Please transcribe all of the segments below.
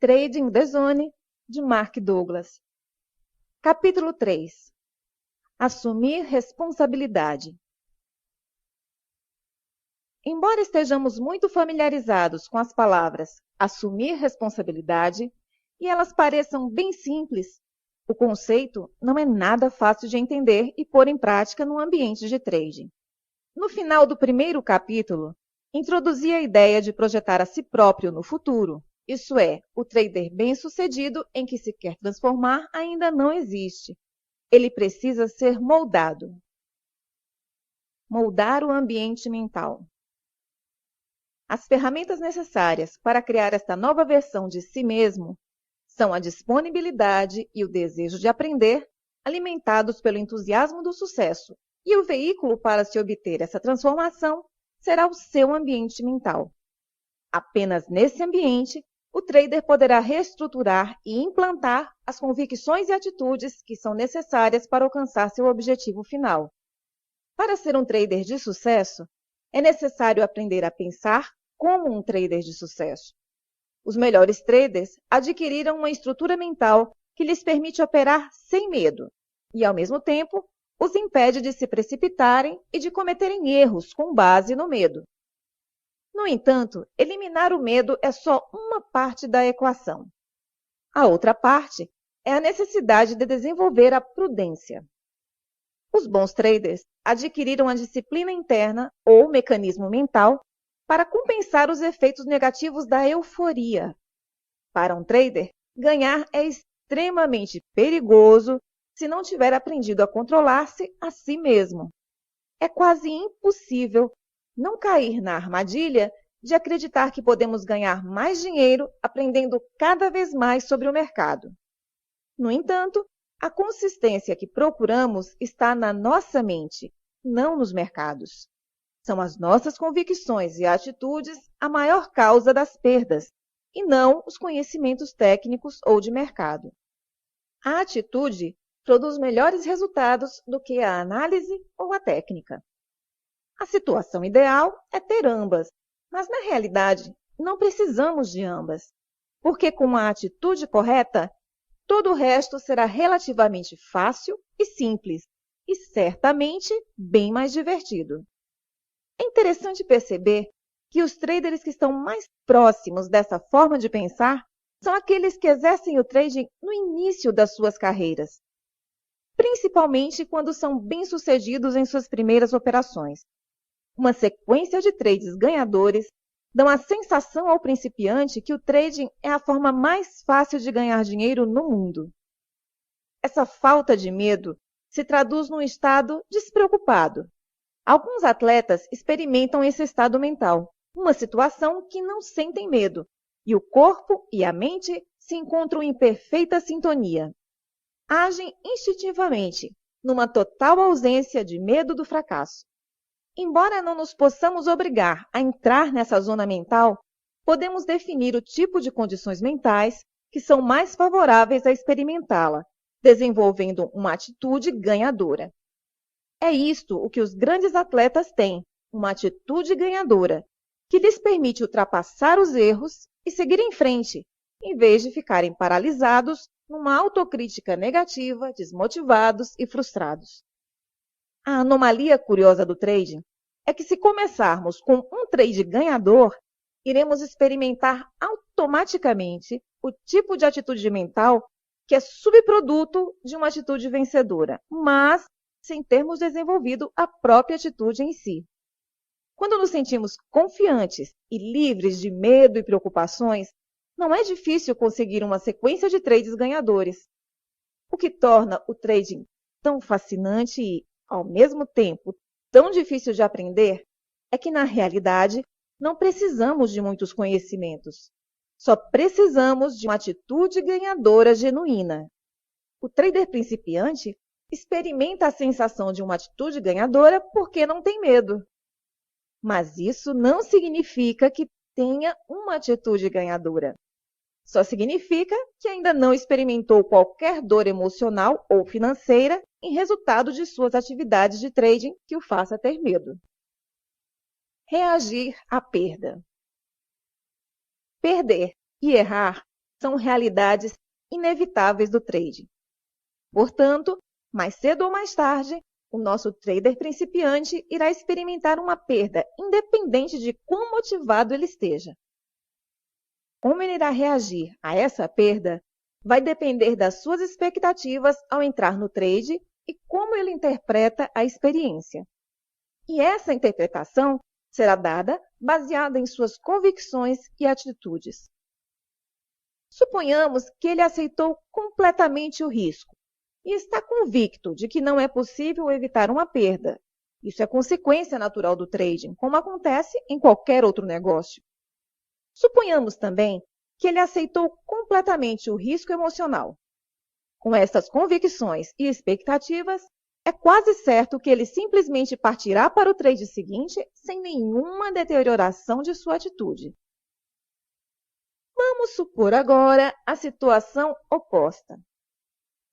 Trading the Zone, de Mark Douglas. Capítulo 3. Assumir responsabilidade. Embora estejamos muito familiarizados com as palavras assumir responsabilidade e elas pareçam bem simples, o conceito não é nada fácil de entender e pôr em prática no ambiente de trading. No final do primeiro capítulo, introduzi a ideia de projetar a si próprio no futuro. Isso é, o trader bem-sucedido em que se quer transformar ainda não existe. Ele precisa ser moldado. Moldar o ambiente mental. As ferramentas necessárias para criar esta nova versão de si mesmo são a disponibilidade e o desejo de aprender, alimentados pelo entusiasmo do sucesso, e o veículo para se obter essa transformação será o seu ambiente mental. Apenas nesse ambiente, o trader poderá reestruturar e implantar as convicções e atitudes que são necessárias para alcançar seu objetivo final. Para ser um trader de sucesso, é necessário aprender a pensar como um trader de sucesso. Os melhores traders adquiriram uma estrutura mental que lhes permite operar sem medo e, ao mesmo tempo, os impede de se precipitarem e de cometerem erros com base no medo. No entanto, eliminar o medo é só uma parte da equação. A outra parte é a necessidade de desenvolver a prudência. Os bons traders adquiriram a disciplina interna ou mecanismo mental para compensar os efeitos negativos da euforia. Para um trader, ganhar é extremamente perigoso se não tiver aprendido a controlar-se a si mesmo. É quase impossível não cair na armadilha de acreditar que podemos ganhar mais dinheiro aprendendo cada vez mais sobre o mercado. No entanto, a consistência que procuramos está na nossa mente, não nos mercados. São as nossas convicções e atitudes a maior causa das perdas, e não os conhecimentos técnicos ou de mercado. A atitude produz melhores resultados do que a análise ou a técnica. A situação ideal é ter ambas, mas na realidade não precisamos de ambas, porque com a atitude correta, todo o resto será relativamente fácil e simples, e certamente bem mais divertido. É interessante perceber que os traders que estão mais próximos dessa forma de pensar são aqueles que exercem o trading no início das suas carreiras, principalmente quando são bem-sucedidos em suas primeiras operações. Uma sequência de trades ganhadores dão a sensação ao principiante que o trading é a forma mais fácil de ganhar dinheiro no mundo. Essa falta de medo se traduz num estado despreocupado. Alguns atletas experimentam esse estado mental, uma situação que não sentem medo, e o corpo e a mente se encontram em perfeita sintonia. Agem instintivamente, numa total ausência de medo do fracasso. Embora não nos possamos obrigar a entrar nessa zona mental, podemos definir o tipo de condições mentais que são mais favoráveis a experimentá-la, desenvolvendo uma atitude ganhadora. É isto o que os grandes atletas têm, uma atitude ganhadora, que lhes permite ultrapassar os erros e seguir em frente, em vez de ficarem paralisados numa autocrítica negativa, desmotivados e frustrados. A anomalia curiosa do trading é que se começarmos com um trade ganhador, iremos experimentar automaticamente o tipo de atitude mental que é subproduto de uma atitude vencedora, mas sem termos desenvolvido a própria atitude em si. Quando nos sentimos confiantes e livres de medo e preocupações, não é difícil conseguir uma sequência de trades ganhadores. O que torna o trading tão fascinante e, ao mesmo tempo, tão difícil de aprender é que, na realidade, não precisamos de muitos conhecimentos. Só precisamos de uma atitude ganhadora genuína. O trader principiante experimenta a sensação de uma atitude ganhadora porque não tem medo. Mas isso não significa que tenha uma atitude ganhadora. Só significa que ainda não experimentou qualquer dor emocional ou financeira em resultado de suas atividades de trading que o faça ter medo. Reagir à perda. Perder e errar são realidades inevitáveis do trading. Portanto, mais cedo ou mais tarde, o nosso trader principiante irá experimentar uma perda, independente de quão motivado ele esteja. Como ele irá reagir a essa perda vai depender das suas expectativas ao entrar no trade e como ele interpreta a experiência. E essa interpretação será dada baseada em suas convicções e atitudes. Suponhamos que ele aceitou completamente o risco e está convicto de que não é possível evitar uma perda. Isso é consequência natural do trading, como acontece em qualquer outro negócio. Suponhamos também que ele aceitou completamente o risco emocional. Com essas convicções e expectativas, é quase certo que ele simplesmente partirá para o trade seguinte sem nenhuma deterioração de sua atitude. Vamos supor agora a situação oposta.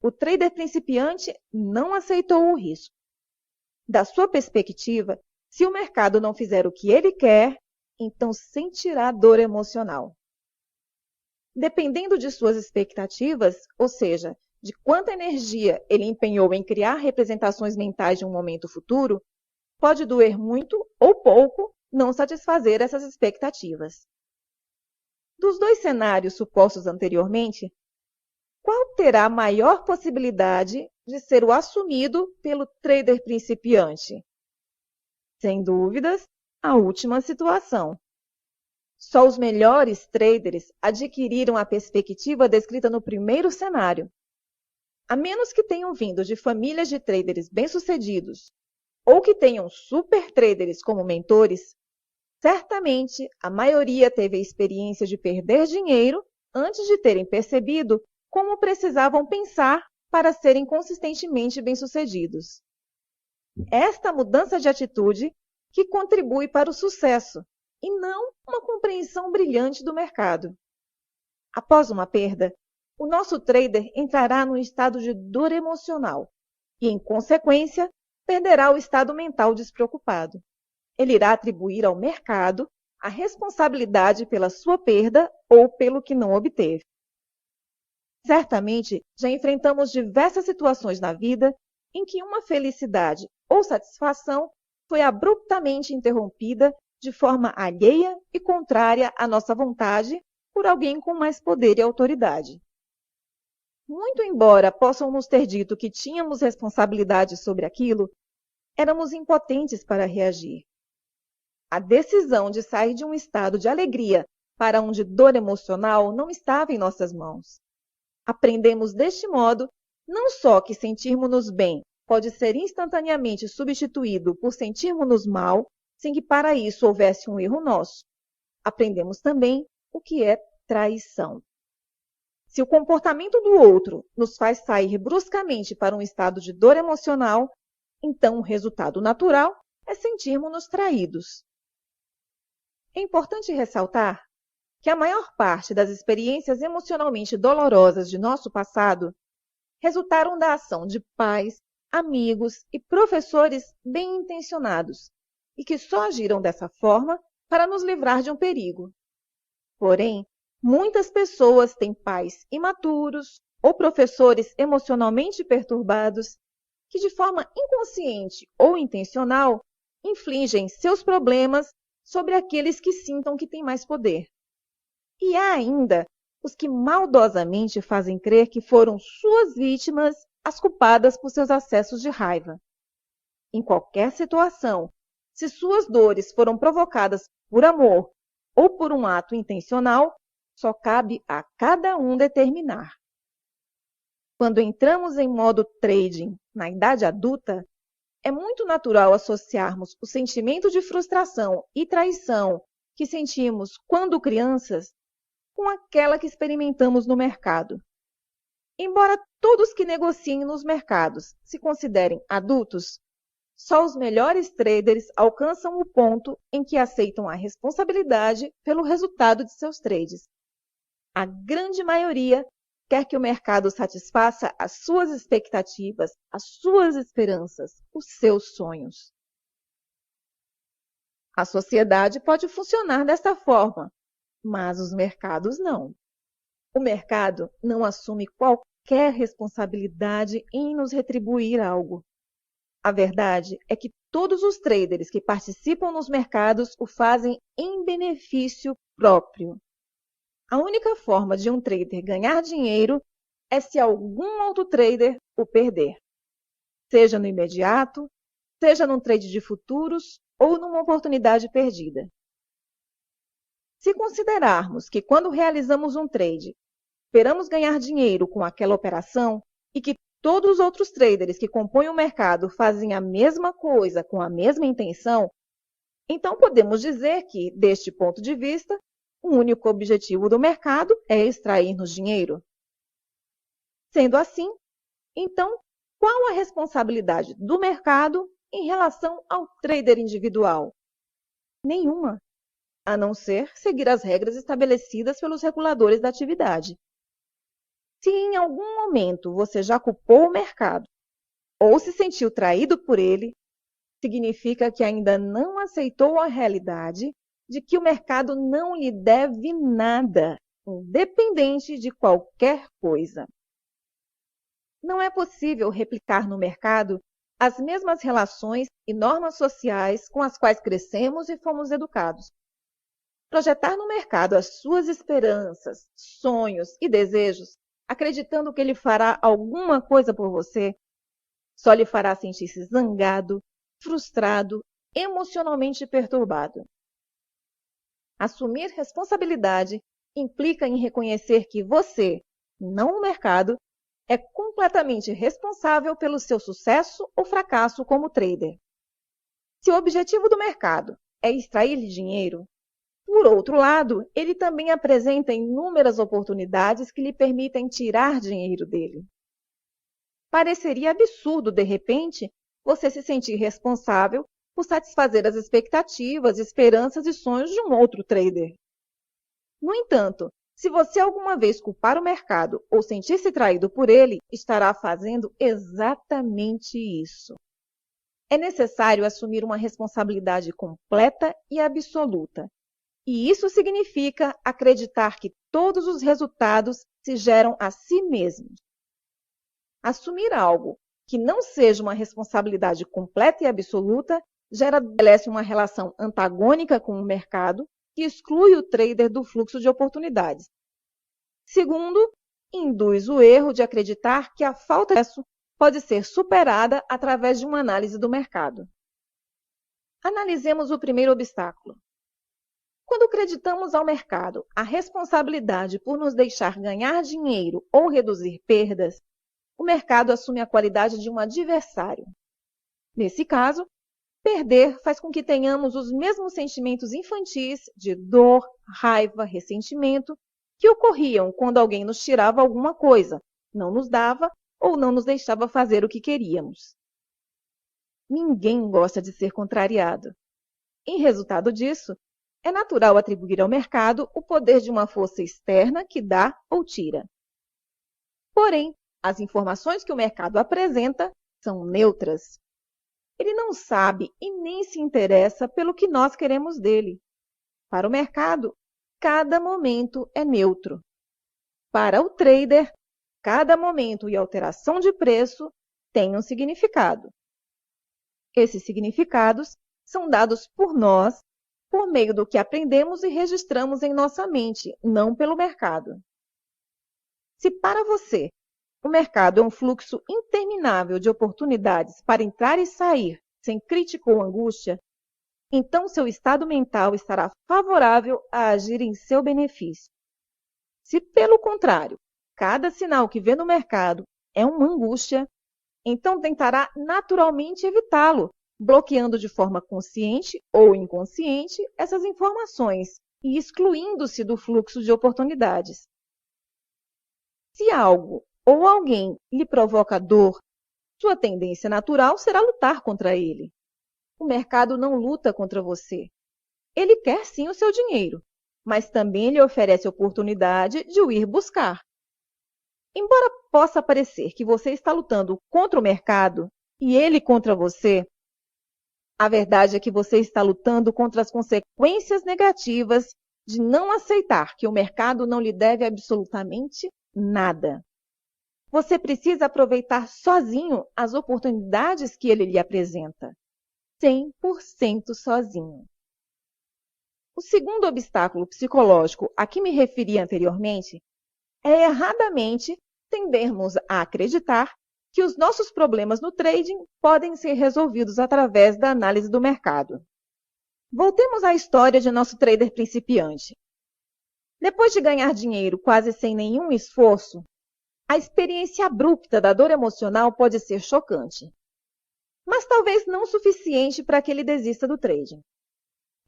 O trader principiante não aceitou o risco. Da sua perspectiva, se o mercado não fizer o que ele quer, então sentirá dor emocional. Dependendo de suas expectativas, ou seja, de quanta energia ele empenhou em criar representações mentais de um momento futuro, pode doer muito ou pouco não satisfazer essas expectativas. Dos dois cenários supostos anteriormente, qual terá maior possibilidade de ser o assumido pelo trader principiante? Sem dúvidas, a última situação. Só os melhores traders adquiriram a perspectiva descrita no primeiro cenário. A menos que tenham vindo de famílias de traders bem-sucedidos ou que tenham super traders como mentores, certamente a maioria teve a experiência de perder dinheiro antes de terem percebido como precisavam pensar para serem consistentemente bem-sucedidos. Esta mudança de atitude que contribui para o sucesso e não uma compreensão brilhante do mercado. Após uma perda, o nosso trader entrará num estado de dor emocional e, em consequência, perderá o estado mental despreocupado. Ele irá atribuir ao mercado a responsabilidade pela sua perda ou pelo que não obteve. Certamente, já enfrentamos diversas situações na vida em que uma felicidade ou satisfação foi abruptamente interrompida de forma alheia e contrária à nossa vontade por alguém com mais poder e autoridade. Muito embora possam nos ter dito que tínhamos responsabilidade sobre aquilo, éramos impotentes para reagir. A decisão de sair de um estado de alegria para um de dor emocional não estava em nossas mãos. Aprendemos deste modo não só que sentirmos-nos bem pode ser instantaneamente substituído por sentirmos-nos mal, sem que para isso houvesse um erro nosso. Aprendemos também o que é traição. Se o comportamento do outro nos faz sair bruscamente para um estado de dor emocional, então o resultado natural é sentirmos-nos traídos. É importante ressaltar que a maior parte das experiências emocionalmente dolorosas de nosso passado resultaram da ação de pais, amigos e professores bem-intencionados e que só agiram dessa forma para nos livrar de um perigo. Porém, muitas pessoas têm pais imaturos ou professores emocionalmente perturbados que, de forma inconsciente ou intencional, infligem seus problemas sobre aqueles que sintam que têm mais poder. E há ainda os que maldosamente fazem crer que foram suas vítimas as culpadas por seus acessos de raiva. Em qualquer situação, se suas dores foram provocadas por amor ou por um ato intencional, só cabe a cada um determinar. Quando entramos em modo trading na idade adulta, é muito natural associarmos o sentimento de frustração e traição que sentimos quando crianças com aquela que experimentamos no mercado. Embora todos que negociem nos mercados se considerem adultos, só os melhores traders alcançam o ponto em que aceitam a responsabilidade pelo resultado de seus trades. A grande maioria quer que o mercado satisfaça as suas expectativas, as suas esperanças, os seus sonhos. A sociedade pode funcionar desta forma, mas os mercados não. O mercado não assume qualquer responsabilidade em nos retribuir algo. A verdade é que todos os traders que participam nos mercados o fazem em benefício próprio. A única forma de um trader ganhar dinheiro é se algum outro trader o perder, seja no imediato, seja num trade de futuros ou numa oportunidade perdida. Se considerarmos que quando realizamos um trade, esperamos ganhar dinheiro com aquela operação e que todos os outros traders que compõem o mercado fazem a mesma coisa com a mesma intenção, então podemos dizer que, deste ponto de vista, o único objetivo do mercado é extrair-nos dinheiro. Sendo assim, então, qual a responsabilidade do mercado em relação ao trader individual? Nenhuma, a não ser seguir as regras estabelecidas pelos reguladores da atividade. Se em algum momento você já culpou o mercado ou se sentiu traído por ele, significa que ainda não aceitou a realidade de que o mercado não lhe deve nada, independente de qualquer coisa. Não é possível replicar no mercado as mesmas relações e normas sociais com as quais crescemos e fomos educados. Projetar no mercado as suas esperanças, sonhos e desejos, acreditando que ele fará alguma coisa por você, só lhe fará sentir-se zangado, frustrado, emocionalmente perturbado. Assumir responsabilidade implica em reconhecer que você, não o mercado, é completamente responsável pelo seu sucesso ou fracasso como trader. Se o objetivo do mercado é extrair dinheiro, por outro lado, ele também apresenta inúmeras oportunidades que lhe permitem tirar dinheiro dele. Pareceria absurdo, de repente, você se sentir responsável por satisfazer as expectativas, esperanças e sonhos de um outro trader. No entanto, se você alguma vez culpar o mercado ou sentir-se traído por ele, estará fazendo exatamente isso. É necessário assumir uma responsabilidade completa e absoluta. E isso significa acreditar que todos os resultados se geram a si mesmos. Assumir algo que não seja uma responsabilidade completa e absoluta estabelece uma relação antagônica com o mercado que exclui o trader do fluxo de oportunidades. Segundo, induz o erro de acreditar que a falta de acesso pode ser superada através de uma análise do mercado. Analisemos o primeiro obstáculo. Quando acreditamos ao mercado a responsabilidade por nos deixar ganhar dinheiro ou reduzir perdas, o mercado assume a qualidade de um adversário. Nesse caso, perder faz com que tenhamos os mesmos sentimentos infantis de dor, raiva, ressentimento que ocorriam quando alguém nos tirava alguma coisa, não nos dava ou não nos deixava fazer o que queríamos. Ninguém gosta de ser contrariado. Em resultado disso, é natural atribuir ao mercado o poder de uma força externa que dá ou tira. Porém, as informações que o mercado apresenta são neutras. Ele não sabe e nem se interessa pelo que nós queremos dele. Para o mercado, cada momento é neutro. Para o trader, cada momento e alteração de preço tem um significado. Esses significados são dados por nós por meio do que aprendemos e registramos em nossa mente, não pelo mercado. Se para você o mercado é um fluxo interminável de oportunidades para entrar e sair sem crítica ou angústia, então seu estado mental estará favorável a agir em seu benefício. Se, pelo contrário, cada sinal que vê no mercado é uma angústia, então tentará naturalmente evitá-lo, bloqueando de forma consciente ou inconsciente essas informações e excluindo-se do fluxo de oportunidades. Se algo ou alguém lhe provoca dor, sua tendência natural será lutar contra ele. O mercado não luta contra você. Ele quer sim o seu dinheiro, mas também lhe oferece a oportunidade de o ir buscar. Embora possa parecer que você está lutando contra o mercado e ele contra você, a verdade é que você está lutando contra as consequências negativas de não aceitar que o mercado não lhe deve absolutamente nada. Você precisa aproveitar sozinho as oportunidades que ele lhe apresenta. 100% sozinho. O segundo obstáculo psicológico a que me referi anteriormente é erradamente tendermos a acreditar que os nossos problemas no trading podem ser resolvidos através da análise do mercado. Voltemos à história de nosso trader principiante. Depois de ganhar dinheiro quase sem nenhum esforço, a experiência abrupta da dor emocional pode ser chocante, mas talvez não suficiente para que ele desista do trading.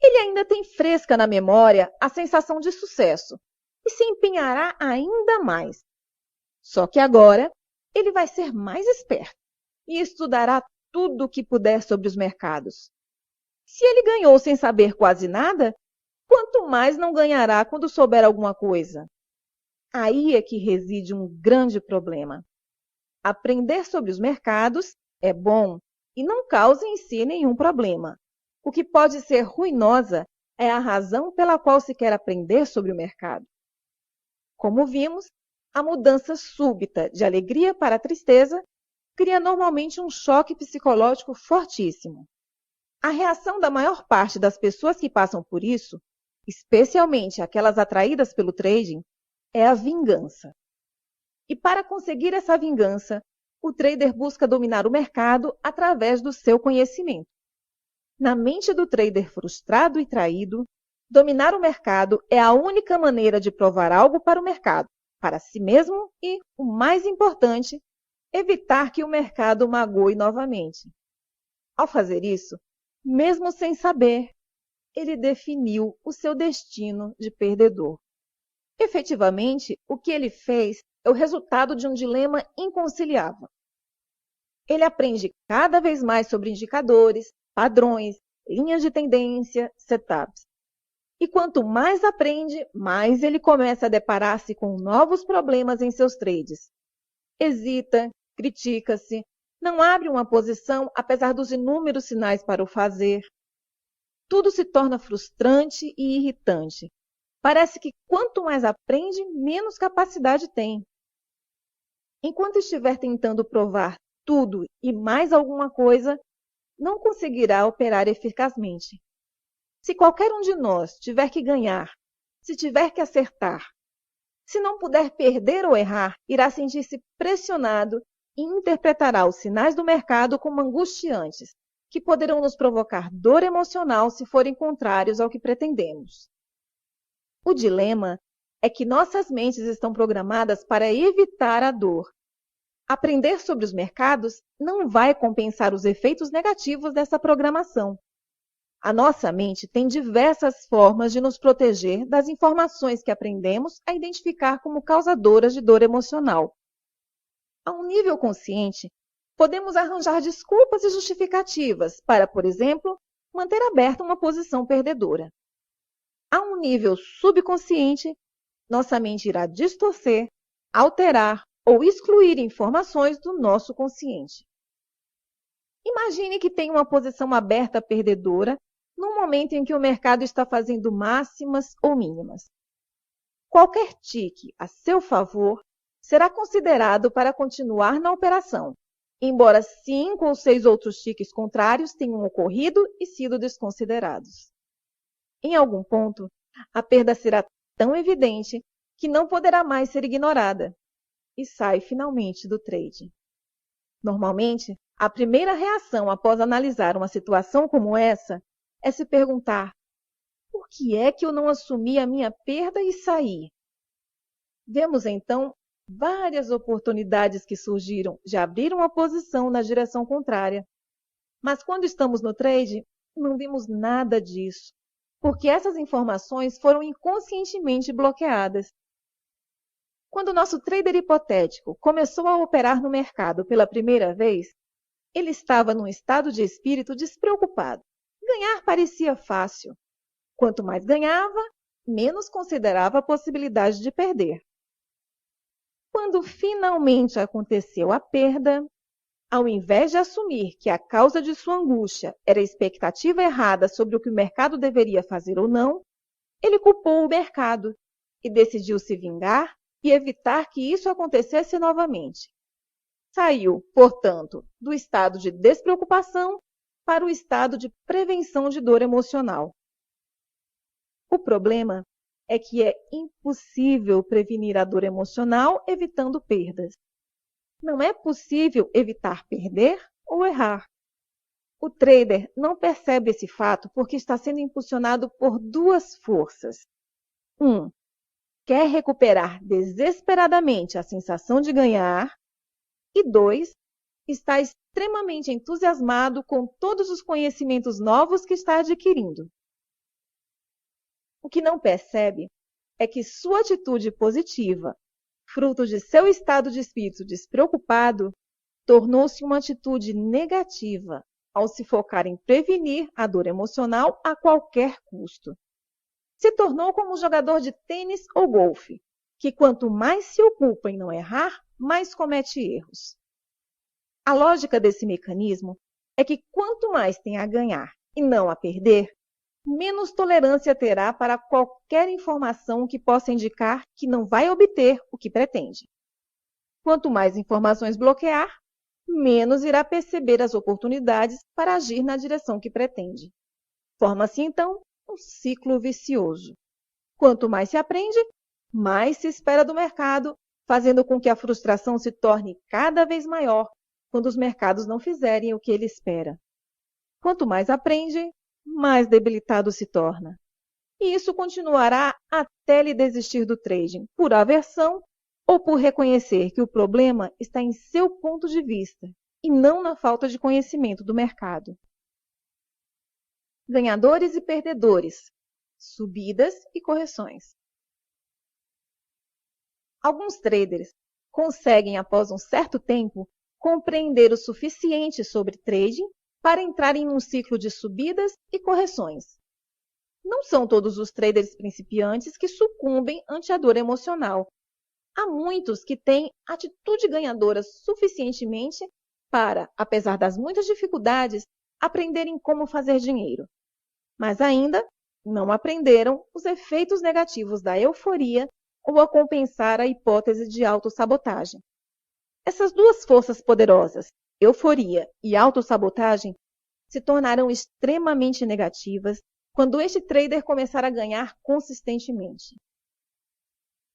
Ele ainda tem fresca na memória a sensação de sucesso e se empenhará ainda mais. Só que agora ele vai ser mais esperto e estudará tudo o que puder sobre os mercados. Se ele ganhou sem saber quase nada, quanto mais não ganhará quando souber alguma coisa? Aí é que reside um grande problema. Aprender sobre os mercados é bom e não causa em si nenhum problema. O que pode ser ruinosa é a razão pela qual se quer aprender sobre o mercado. Como vimos, a mudança súbita de alegria para tristeza cria normalmente um choque psicológico fortíssimo. A reação da maior parte das pessoas que passam por isso, especialmente aquelas atraídas pelo trading, é a vingança. E para conseguir essa vingança, o trader busca dominar o mercado através do seu conhecimento. Na mente do trader frustrado e traído, dominar o mercado é a única maneira de provar algo para o mercado, para si mesmo e, o mais importante, evitar que o mercado magoe novamente. Ao fazer isso, mesmo sem saber, ele definiu o seu destino de perdedor. Efetivamente, o que ele fez é o resultado de um dilema inconciliável. Ele aprende cada vez mais sobre indicadores, padrões, linhas de tendência, setups. E quanto mais aprende, mais ele começa a deparar-se com novos problemas em seus trades. Hesita, critica-se, não abre uma posição apesar dos inúmeros sinais para o fazer. Tudo se torna frustrante e irritante. Parece que quanto mais aprende, menos capacidade tem. Enquanto estiver tentando provar tudo e mais alguma coisa, não conseguirá operar eficazmente. Se qualquer um de nós tiver que ganhar, se tiver que acertar, se não puder perder ou errar, irá sentir-se pressionado e interpretará os sinais do mercado como angustiantes, que poderão nos provocar dor emocional se forem contrários ao que pretendemos. O dilema é que nossas mentes estão programadas para evitar a dor. Aprender sobre os mercados não vai compensar os efeitos negativos dessa programação. A nossa mente tem diversas formas de nos proteger das informações que aprendemos a identificar como causadoras de dor emocional. A um nível consciente, podemos arranjar desculpas e justificativas para, por exemplo, manter aberta uma posição perdedora. A um nível subconsciente, nossa mente irá distorcer, alterar ou excluir informações do nosso consciente. Imagine que tem uma posição aberta perdedora no momento em que o mercado está fazendo máximas ou mínimas. Qualquer tique a seu favor será considerado para continuar na operação, embora 5 ou 6 outros tiques contrários tenham ocorrido e sido desconsiderados. Em algum ponto, a perda será tão evidente que não poderá mais ser ignorada e sai finalmente do trade. Normalmente, a primeira reação após analisar uma situação como essa é se perguntar: por que é que eu não assumi a minha perda e saí? Vemos então várias oportunidades que surgiram de abrir uma posição na direção contrária. Mas quando estamos no trade, não vimos nada disso, porque essas informações foram inconscientemente bloqueadas. Quando o nosso trader hipotético começou a operar no mercado pela primeira vez, ele estava num estado de espírito despreocupado. Ganhar parecia fácil. Quanto mais ganhava, menos considerava a possibilidade de perder. Quando finalmente aconteceu a perda, ao invés de assumir que a causa de sua angústia era a expectativa errada sobre o que o mercado deveria fazer ou não, ele culpou o mercado e decidiu se vingar e evitar que isso acontecesse novamente. Saiu, portanto, do estado de despreocupação para o estado de prevenção de dor emocional. O problema é que é impossível prevenir a dor emocional evitando perdas. Não é possível evitar perder ou errar. O trader não percebe esse fato porque está sendo impulsionado por duas forças. 1. Quer recuperar desesperadamente a sensação de ganhar. E 2. Está extremamente entusiasmado com todos os conhecimentos novos que está adquirindo. O que não percebe é que sua atitude positiva, fruto de seu estado de espírito despreocupado, tornou-se uma atitude negativa ao se focar em prevenir a dor emocional a qualquer custo. Se tornou como um jogador de tênis ou golfe, que quanto mais se ocupa em não errar, mais comete erros. A lógica desse mecanismo é que quanto mais tem a ganhar e não a perder, menos tolerância terá para qualquer informação que possa indicar que não vai obter o que pretende. Quanto mais informações bloquear, menos irá perceber as oportunidades para agir na direção que pretende. Forma-se, então, um ciclo vicioso. Quanto mais se aprende, mais se espera do mercado, fazendo com que a frustração se torne cada vez maior quando os mercados não fizerem o que ele espera. Quanto mais aprende, mais debilitado se torna. E isso continuará até ele desistir do trading, por aversão ou por reconhecer que o problema está em seu ponto de vista e não na falta de conhecimento do mercado. Ganhadores e perdedores, subidas e correções. Alguns traders conseguem, após um certo tempo, compreender o suficiente sobre trading para entrarem num ciclo de subidas e correções. Não são todos os traders principiantes que sucumbem ante a dor emocional. Há muitos que têm atitude ganhadora suficientemente para, apesar das muitas dificuldades, aprenderem como fazer dinheiro. Mas ainda não aprenderam os efeitos negativos da euforia ou a compensar a hipótese de autossabotagem. Essas duas forças poderosas, euforia e autossabotagem, se tornarão extremamente negativas quando este trader começar a ganhar consistentemente.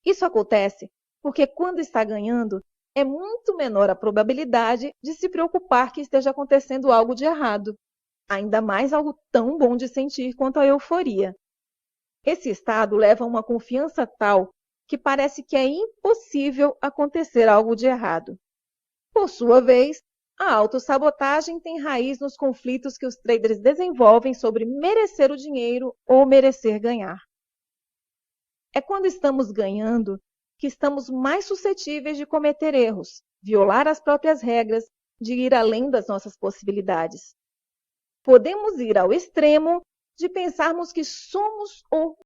Isso acontece porque quando está ganhando, é muito menor a probabilidade de se preocupar que esteja acontecendo algo de errado, ainda mais algo tão bom de sentir quanto a euforia. Esse estado leva a uma confiança tal que parece que é impossível acontecer algo de errado. Por sua vez, a autossabotagem tem raiz nos conflitos que os traders desenvolvem sobre merecer o dinheiro ou merecer ganhar. É quando estamos ganhando que estamos mais suscetíveis de cometer erros, violar as próprias regras, de ir além das nossas possibilidades. Podemos ir ao extremo de pensarmos que somos ou